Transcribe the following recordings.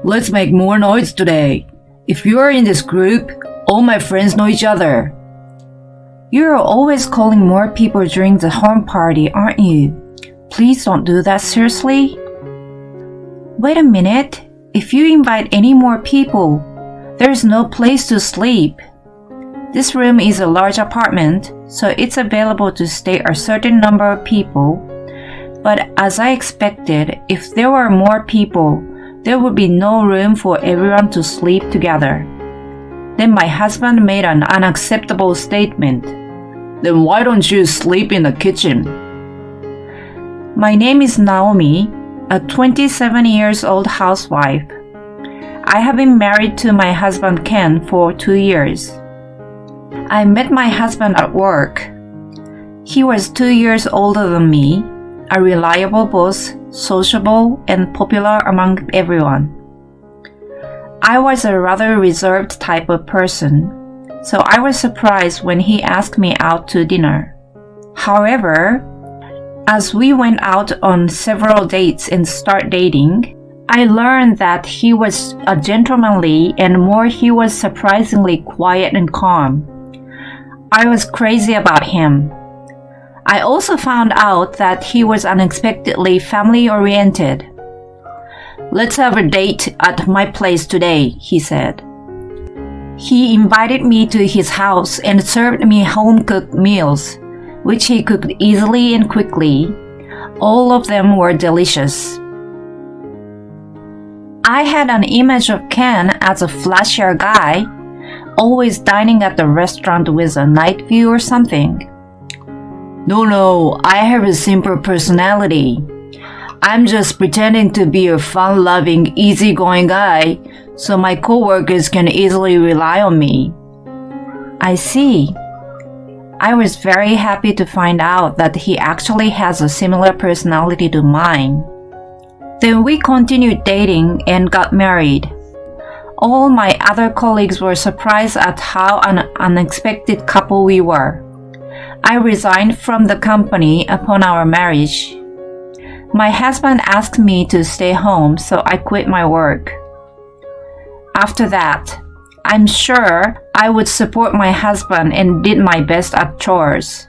Let's make more noise today. If you're in this group, all my friends know each other. You're always calling more people during the home party, aren't you? Please don't do that seriously. Wait a minute. If you invite any more people, there's no place to sleep. This room is a large apartment, so it's available to stay a certain number of people. But as I expected, if there were more people, there would be no room for everyone to sleep together. Then my husband made an unacceptable statement. Then why don't you sleep in the kitchen? My name is Naomi, a 27 years old housewife. I have been married to my husband Ken for 2 years. I met my husband at work. He was 2 years older than me, a reliable boss, sociable, and popular among everyone. I was a rather reserved type of person, so I was surprised when he asked me out to dinner. However, as we went out on several dates and started dating, I learned that he was a gentlemanly and he was surprisingly quiet and calm. I was crazy about him. I also found out that he was unexpectedly family-oriented. Let's have a date at my place today, he said. He invited me to his house and served me home-cooked meals, which he cooked easily and quickly. All of them were delicious. I had an image of Ken as a flashier guy, always dining at the restaurant with a night view or something. No, I have a simple personality. I'm just pretending to be a fun-loving, easygoing guy so my coworkers can easily rely on me. I see. I was very happy to find out that he actually has a similar personality to mine. Then we continued dating and got married. All my other colleagues were surprised at how an unexpected couple we were. I resigned from the company upon our marriage. My husband asked me to stay home, so I quit my work. After that, I'm sure I would support my husband and did my best at chores.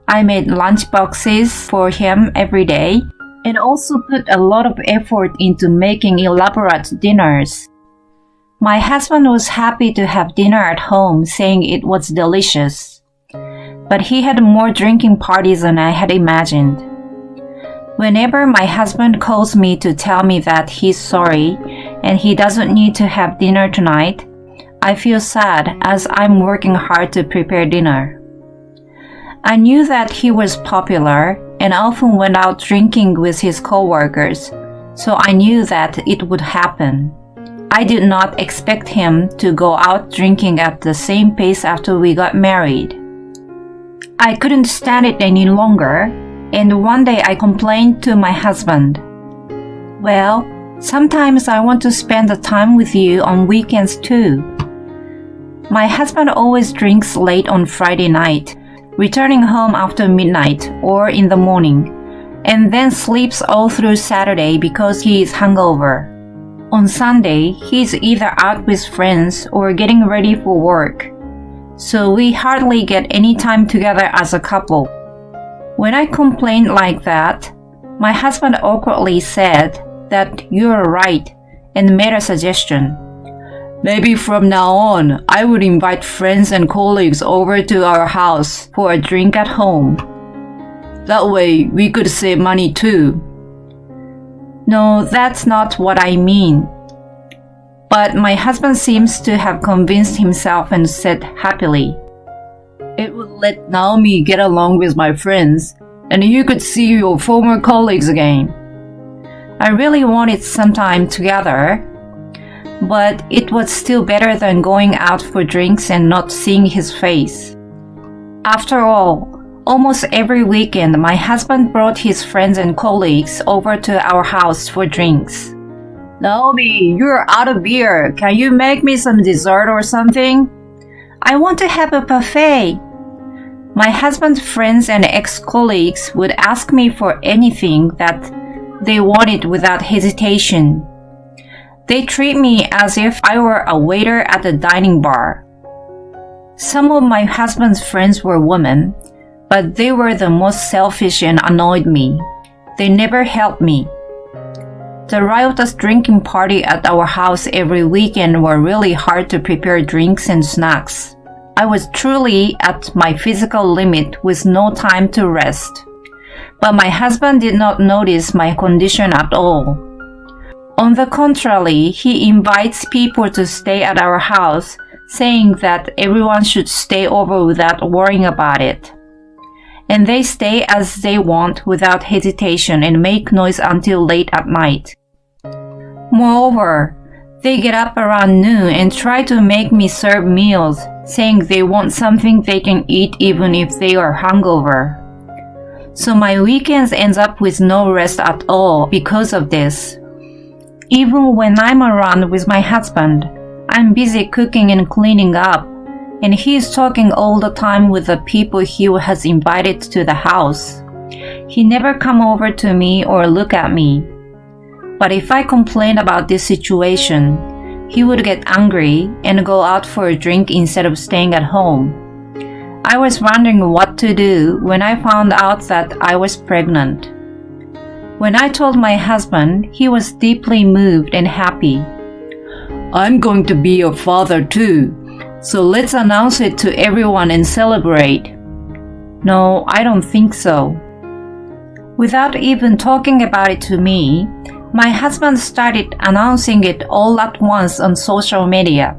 I made lunch boxes for him every day and also put a lot of effort into making elaborate dinners. My husband was happy to have dinner at home, saying it was delicious. But he had more drinking parties than I had imagined. Whenever my husband calls me to tell me that he's sorry and he doesn't need to have dinner tonight, I feel sad as I'm working hard to prepare dinner. I knew that he was popular and often went out drinking with his coworkers, so I knew that it would happen. I did not expect him to go out drinking at the same pace after we got married. I couldn't stand it any longer, and one day I complained to my husband. Well, sometimes I want to spend the time with you on weekends too. My husband always drinks late on Friday night, returning home after midnight or in the morning, and then sleeps all through Saturday because he is hungover. On Sunday, he's either out with friends or getting ready for work, so we hardly get any time together as a couple. When I complained like that, my husband awkwardly said that you're right and made a suggestion. Maybe from now on, I would invite friends and colleagues over to our house for a drink at home. That way, we could save money too. No, that's not what I mean. But my husband seems to have convinced himself and said happily, It would let Naomi get along with my friends, and you could see your former colleagues again. I really wanted some time together, but it was still better than going out for drinks and not seeing his face. After all, almost every weekend my husband brought his friends and colleagues over to our house for drinks. Naomi, you're out of beer. Can you make me some dessert or something? I want to have a buffet. My husband's friends and ex-colleagues would ask me for anything that they wanted without hesitation. They treat me as if I were a waiter at the dining bar. Some of my husband's friends were women, but they were the most selfish and annoyed me. They never helped me. The riotous drinking party at our house every weekend were really hard to prepare drinks and snacks. I was truly at my physical limit with no time to rest. But my husband did not notice my condition at all. On the contrary, he invites people to stay at our house, saying that everyone should stay over without worrying about it. And they stay as they want without hesitation and make noise until late at night. Moreover, they get up around noon and try to make me serve meals, saying they want something they can eat even if they are hungover. So my weekends ends up with no rest at all because of this. Even when I'm around with my husband, I'm busy cooking and cleaning up, and he's talking all the time with the people he has invited to the house. He never come over to me or look at me. But if I complain about this situation, he would get angry and go out for a drink instead of staying at home. I was wondering what to do when I found out that I was pregnant. When I told my husband, he was deeply moved and happy. "I'm going to be your father too, so let's announce it to everyone and celebrate." No, I don't think so. Without even talking about it to me, my husband started announcing it all at once on social media.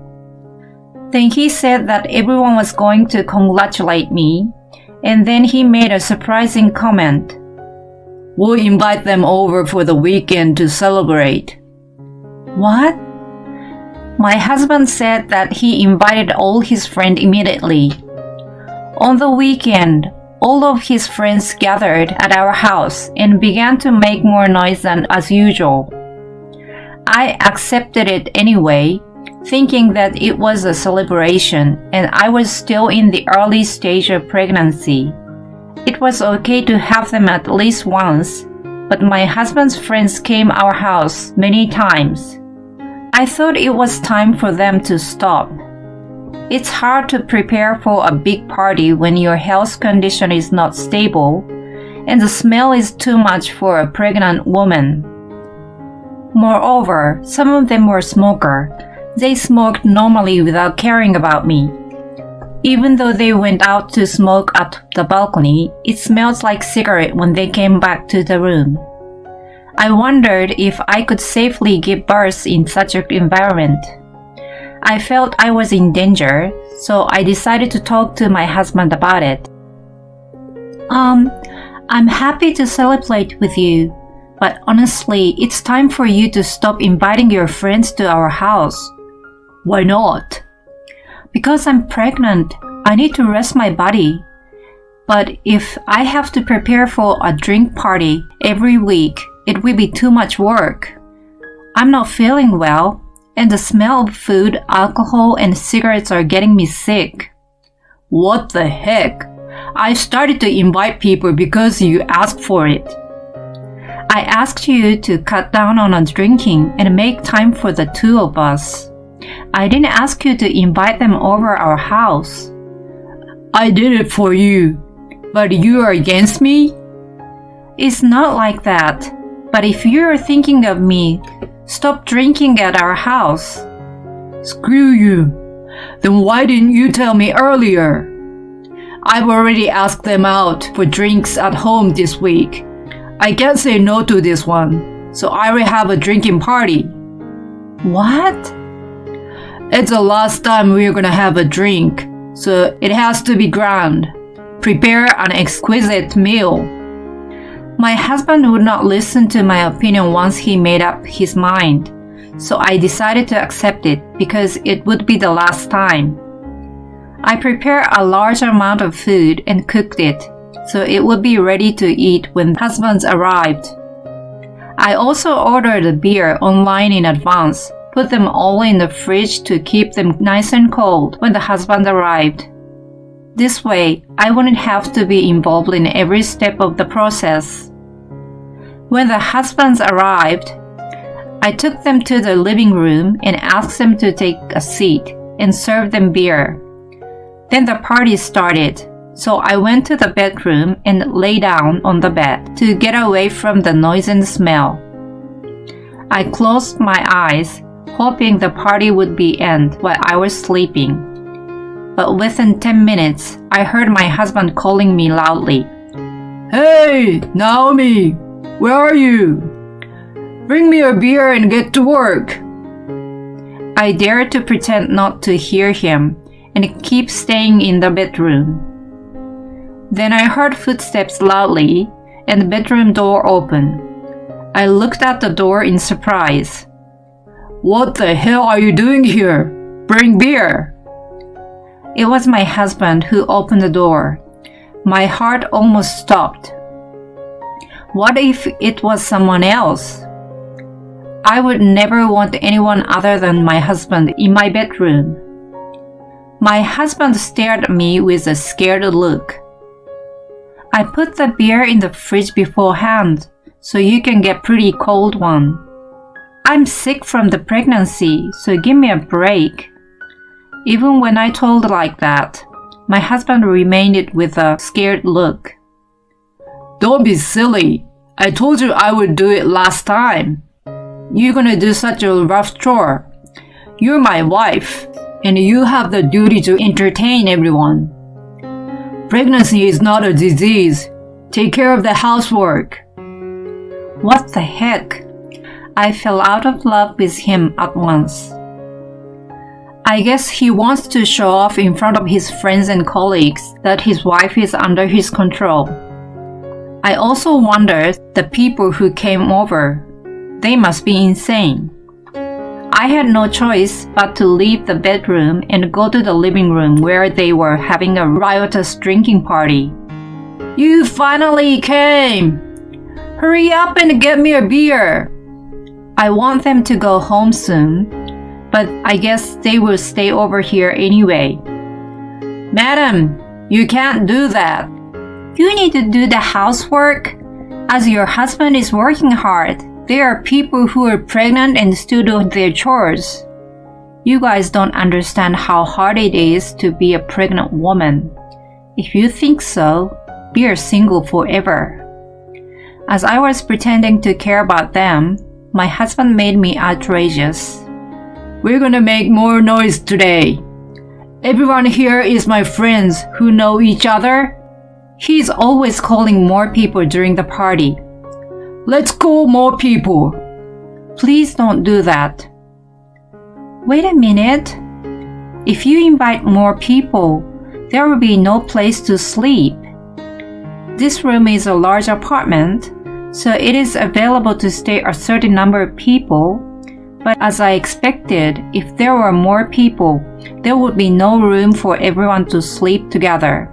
Then he said that everyone was going to congratulate me, and then he made a surprising comment. "We'll invite them over for the weekend to celebrate." What? My husband said that he invited all his friends immediately. On the weekend, all of his friends gathered at our house and began to make more noise than as usual. I accepted it anyway, thinking that it was a celebration and I was still in the early stage of pregnancy. It was okay to have them at least once, but my husband's friends came our house many times. I thought it was time for them to stop. It's hard to prepare for a big party when your health condition is not stable and the smell is too much for a pregnant woman. Moreover, some of them were smokers. They smoked normally without caring about me. Even though they went out to smoke at the balcony, it smelled like cigarette when they came back to the room. I wondered if I could safely give birth in such an environment. I felt I was in danger, so I decided to talk to my husband about it. I'm happy to celebrate with you, but honestly, it's time for you to stop inviting your friends to our house. Why not? Because I'm pregnant, I need to rest my body. But if I have to prepare for a drink party every week, it will be too much work. I'm not feeling well, and the smell of food, alcohol, and cigarettes are getting me sick. What the heck? I started to invite people because you asked for it. I asked you to cut down on drinking and make time for the two of us. I didn't ask you to invite them over our house. I did it for you, but you are against me? It's not like that. But if you're thinking of me, stop drinking at our house. Screw you. Then why didn't you tell me earlier? I've already asked them out for drinks at home this week. I can't say no to this one, so I will have a drinking party. What? It's the last time we're gonna have a drink, so it has to be grand. Prepare an exquisite meal. My husband would not listen to my opinion once he made up his mind, so I decided to accept it because it would be the last time. I prepared a large amount of food and cooked it, so it would be ready to eat when husbands arrived. I also ordered a beer online in advance, put them all in the fridge to keep them nice and cold when the husband arrived. This way, I wouldn't have to be involved in every step of the process. When the husbands arrived, I took them to the living room and asked them to take a seat and serve them beer. Then the party started, so I went to the bedroom and lay down on the bed to get away from the noise and smell. I closed my eyes, hoping the party would be end while I was sleeping. But within 10 minutes, I heard my husband calling me loudly. Hey, Naomi, where are you? Bring me a beer and get to work. I dared to pretend not to hear him and keep staying in the bedroom. Then I heard footsteps loudly and the bedroom door open. I looked at the door in surprise. What the hell are you doing here? Bring beer. It was my husband who opened the door. My heart almost stopped. What if it was someone else? I would never want anyone other than my husband in my bedroom. My husband stared at me with a scared look. I put the beer in the fridge beforehand, so you can get pretty cold one. I'm sick from the pregnancy, so give me a break. Even when I told like that, my husband remained with a scared look. Don't be silly. I told you I would do it last time. You're gonna do such a rough chore. You're my wife, and you have the duty to entertain everyone. Pregnancy is not a disease. Take care of the housework. What the heck? I fell out of love with him at once. I guess he wants to show off in front of his friends and colleagues that his wife is under his control. I also wonder the people who came over. They must be insane. I had no choice but to leave the bedroom and go to the living room where they were having a riotous drinking party. You finally came! Hurry up and get me a beer! I want them to go home soon, but I guess they will stay over here anyway. Madam, you can't do that. You need to do the housework. As your husband is working hard, there are people who are pregnant and still do their chores. You guys don't understand how hard it is to be a pregnant woman. If you think so, be single forever. As I was pretending to care about them, my husband made me outrageous. We're gonna make more noise today. Everyone here is my friends who know each other. He's always calling more people during the party. Let's call more people. Please don't do that. Wait a minute. If you invite more people, there will be no place to sleep. This room is a large apartment, so it is available to stay a certain number of people. But as I expected, if there were more people, there would be no room for everyone to sleep together.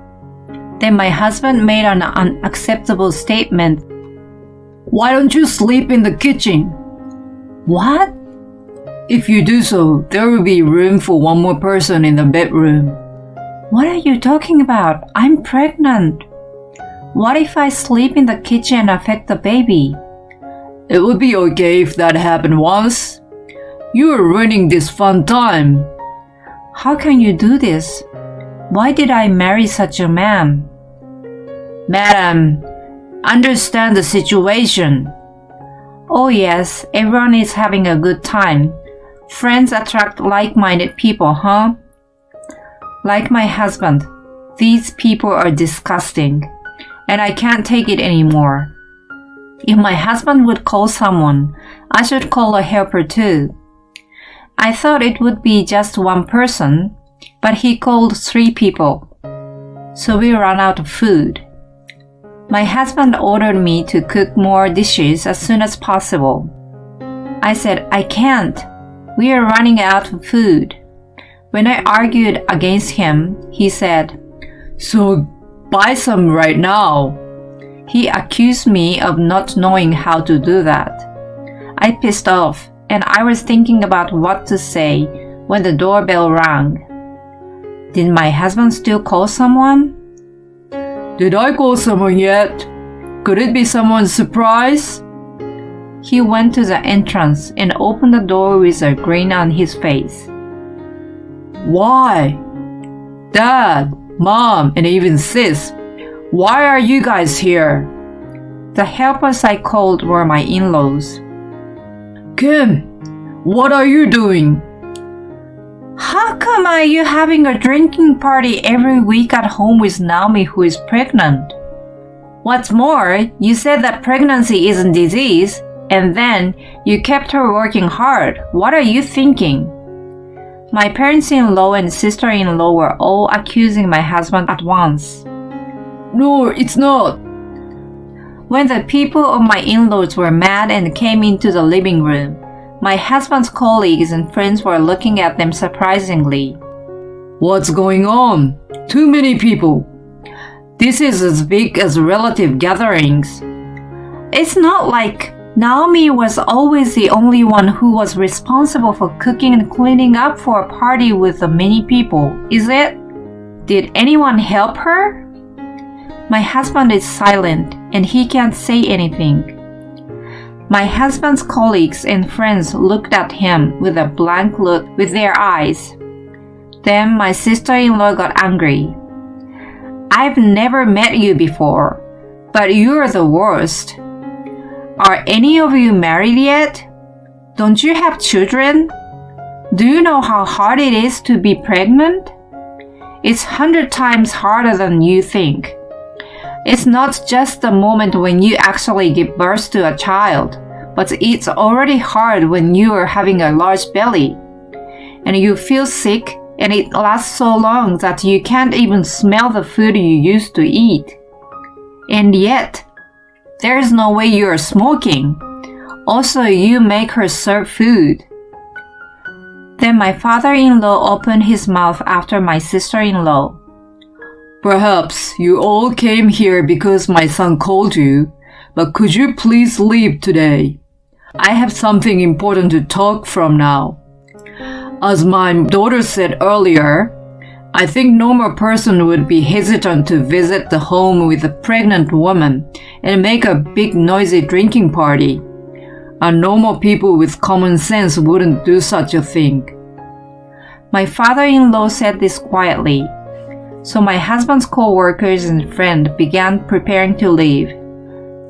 Then my husband made an unacceptable statement. Why don't you sleep in the kitchen? What? If you do so, there will be room for one more person in the bedroom. What are you talking about? I'm pregnant. What if I sleep in the kitchen and affect the baby? It would be okay if that happened once. You are ruining this fun time. How can you do this? Why did I marry such a man? Madam, understand the situation. Oh yes, everyone is having a good time. Friends attract like-minded people, huh? Like my husband, these people are disgusting, and I can't take it anymore. If my husband would call someone, I should call a helper too. I thought it would be just one person, but he called 3 people. So we ran out of food. My husband ordered me to cook more dishes as soon as possible. I said, I can't. We are running out of food. When I argued against him, he said, So buy some right now. He accused me of not knowing how to do that. I pissed off, and I was thinking about what to say when the doorbell rang. Did my husband still call someone? Did I call someone yet? Could it be someone's surprise? He went to the entrance and opened the door with a grin on his face. Why? Dad, Mom, and even Sis, why are you guys here? The helpers I called were my in-laws. Kim, what are you doing? How come are you having a drinking party every week at home with Naomi who is pregnant? What's more, you said that pregnancy isn't disease, and then you kept her working hard. What are you thinking? My parents-in-law and sister-in-law were all accusing my husband at once. No, it's not. When the people of my in-laws were mad and came into the living room, my husband's colleagues and friends were looking at them surprisingly. What's going on? Too many people. This is as big as relative gatherings. It's not like Naomi was always the only one who was responsible for cooking and cleaning up for a party with the many people, is it? Did anyone help her? My husband is silent and he can't say anything. My husband's colleagues and friends looked at him with a blank look with their eyes. Then my sister-in-law got angry. I've never met you before, but you're the worst. Are any of you married yet? Don't you have children? Do you know how hard it is to be pregnant? It's 100 times harder than you think. It's not just the moment when you actually give birth to a child, but it's already hard when you are having a large belly, and you feel sick and it lasts so long that you can't even smell the food you used to eat. And yet, there's no way you're smoking. Also, you make her serve food. Then my father-in-law opened his mouth after my sister-in-law. Perhaps you all came here because my son called you, but could you please leave today? I have something important to talk from now. As my daughter said earlier, I think normal person would be hesitant to visit the home with a pregnant woman and make a big noisy drinking party. And normal people with common sense wouldn't do such a thing. My father-in-law said this quietly. So my husband's co-workers and friend began preparing to leave.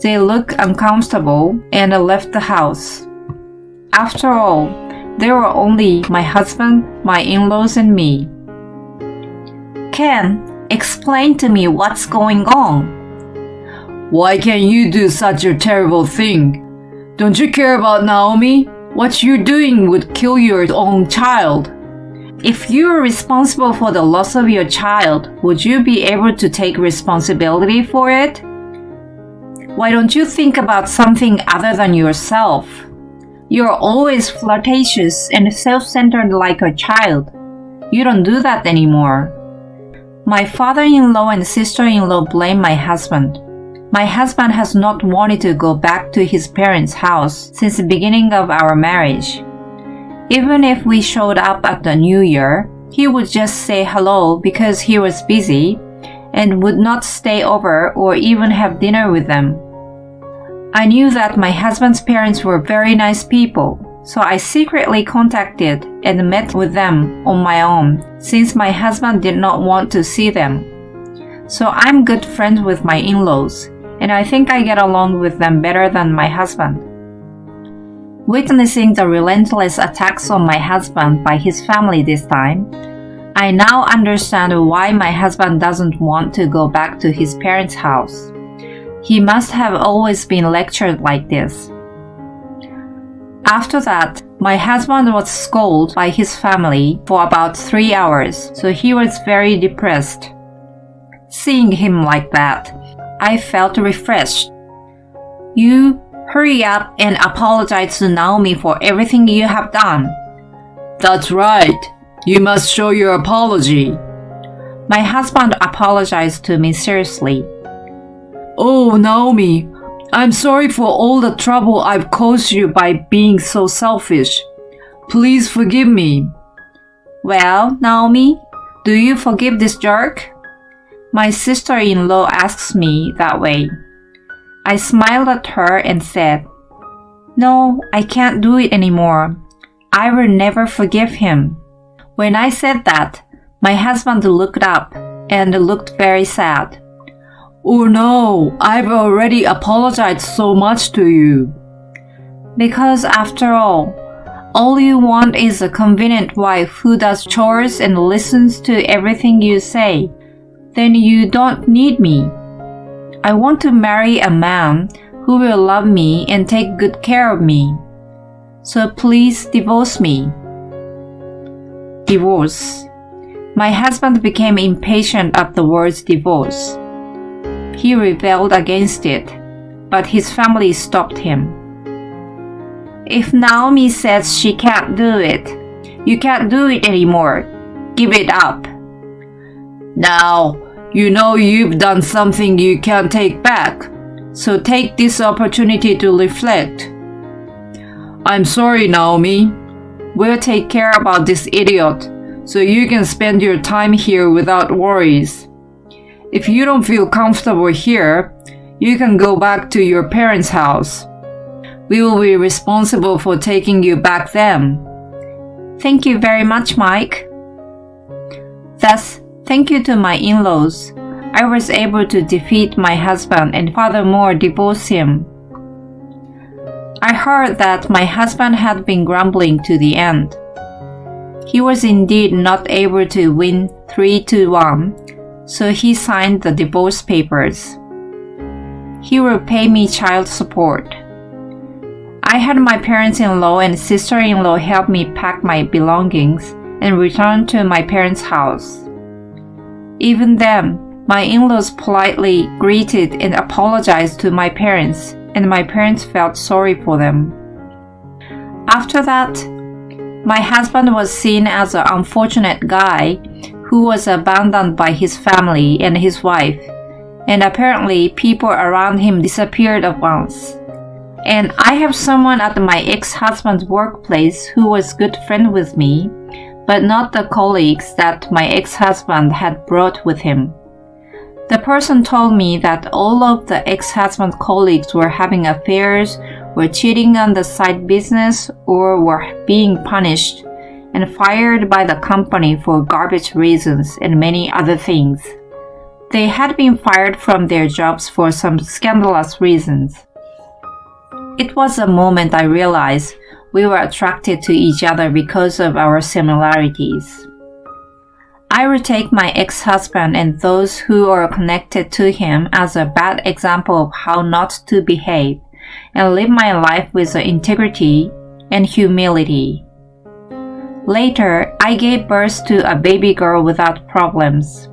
They looked uncomfortable and left the house. After all, there were only my husband, my in-laws, and me. Ken, explain to me what's going on. Why can you do such a terrible thing? Don't you care about Naomi? What you're doing would kill your own child. If you were responsible for the loss of your child, would you be able to take responsibility for it? Why don't you think about something other than yourself? You're always flirtatious and self-centered like a child. You don't do that anymore. My father-in-law and sister-in-law blame my husband. My husband has not wanted to go back to his parents' house since the beginning of our marriage. Even if we showed up at the New Year, he would just say hello because he was busy and would not stay over or even have dinner with them. I knew that my husband's parents were very nice people, so I secretly contacted and met with them on my own since my husband did not want to see them. So I'm good friends with my in-laws, and I think I get along with them better than my husband. Witnessing the relentless attacks on my husband by his family this time, I now understand why my husband doesn't want to go back to his parents' house. He must have always been lectured like this. After that, my husband was scolded by his family for about 3 hours, so he was very depressed. Seeing him like that, I felt refreshed. You hurry up and apologize to Naomi for everything you have done. That's right. You must show your apology. My husband apologized to me seriously. Oh, Naomi, I'm sorry for all the trouble I've caused you by being so selfish. Please forgive me. Well, Naomi, do you forgive this jerk? My sister-in-law asks me that way. I smiled at her and said, No, I can't do it anymore. I will never forgive him. When I said that, my husband looked up and looked very sad. Oh no, I've already apologized so much to you. Because after all you want is a convenient wife who does chores and listens to everything you say. Then you don't need me. I want to marry a man who will love me and take good care of me. So please divorce me. Divorce. My husband became impatient at the words divorce. He rebelled against it, but his family stopped him. If Naomi says she can't do it, you can't do it anymore. Give it up. Now, you know you've done something you can't take back, so take this opportunity to reflect. I'm sorry, Naomi. We'll take care about this idiot, so you can spend your time here without worries. If you don't feel comfortable here, you can go back to your parents' house. We will be responsible for taking you back then. Thank you very much, Mike. Thus, thank you to my in-laws, I was able to defeat my husband and furthermore divorce him. I heard that my husband had been grumbling to the end. He was indeed not able to win 3-1, so he signed the divorce papers. He will pay me child support. I had my parents-in-law and sister-in-law help me pack my belongings and return to my parents' house. Even then, my in-laws politely greeted and apologized to my parents, and my parents felt sorry for them. After that, my husband was seen as an unfortunate guy who was abandoned by his family and his wife, and apparently people around him disappeared at once. And I have someone at my ex-husband's workplace who was a good friend with me, but not the colleagues that my ex-husband had brought with him. The person told me that all of the ex-husband's colleagues were having affairs, were cheating on the side business, or were being punished and fired by the company for garbage reasons and many other things. They had been fired from their jobs for some scandalous reasons. It was a moment I realized we were attracted to each other because of our similarities. I will take my ex-husband and those who are connected to him as a bad example of how not to behave and live my life with integrity and humility. Later, I gave birth to a baby girl without problems.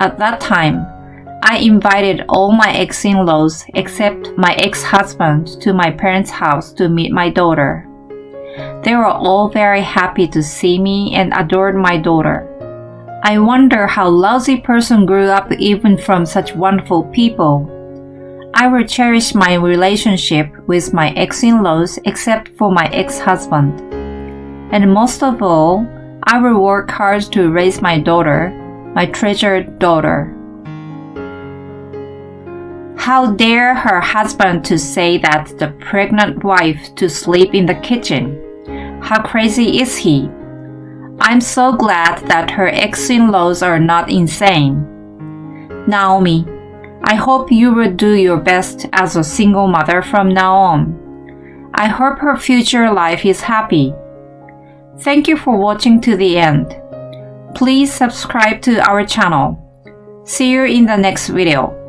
At that time, I invited all my ex-in-laws except my ex-husband to my parents' house to meet my daughter. They were all very happy to see me and adored my daughter. I wonder how lousy person grew up even from such wonderful people. I will cherish my relationship with my ex-in-laws except for my ex-husband. And most of all, I will work hard to raise my daughter, my treasured daughter. How dare her husband to say that the pregnant wife to sleep in the kitchen? How crazy is he? I'm so glad that her ex-in-laws are not insane. Naomi, I hope you will do your best as a single mother from now on. I hope her future life is happy. Thank you for watching to the end. Please subscribe to our channel. See you in the next video.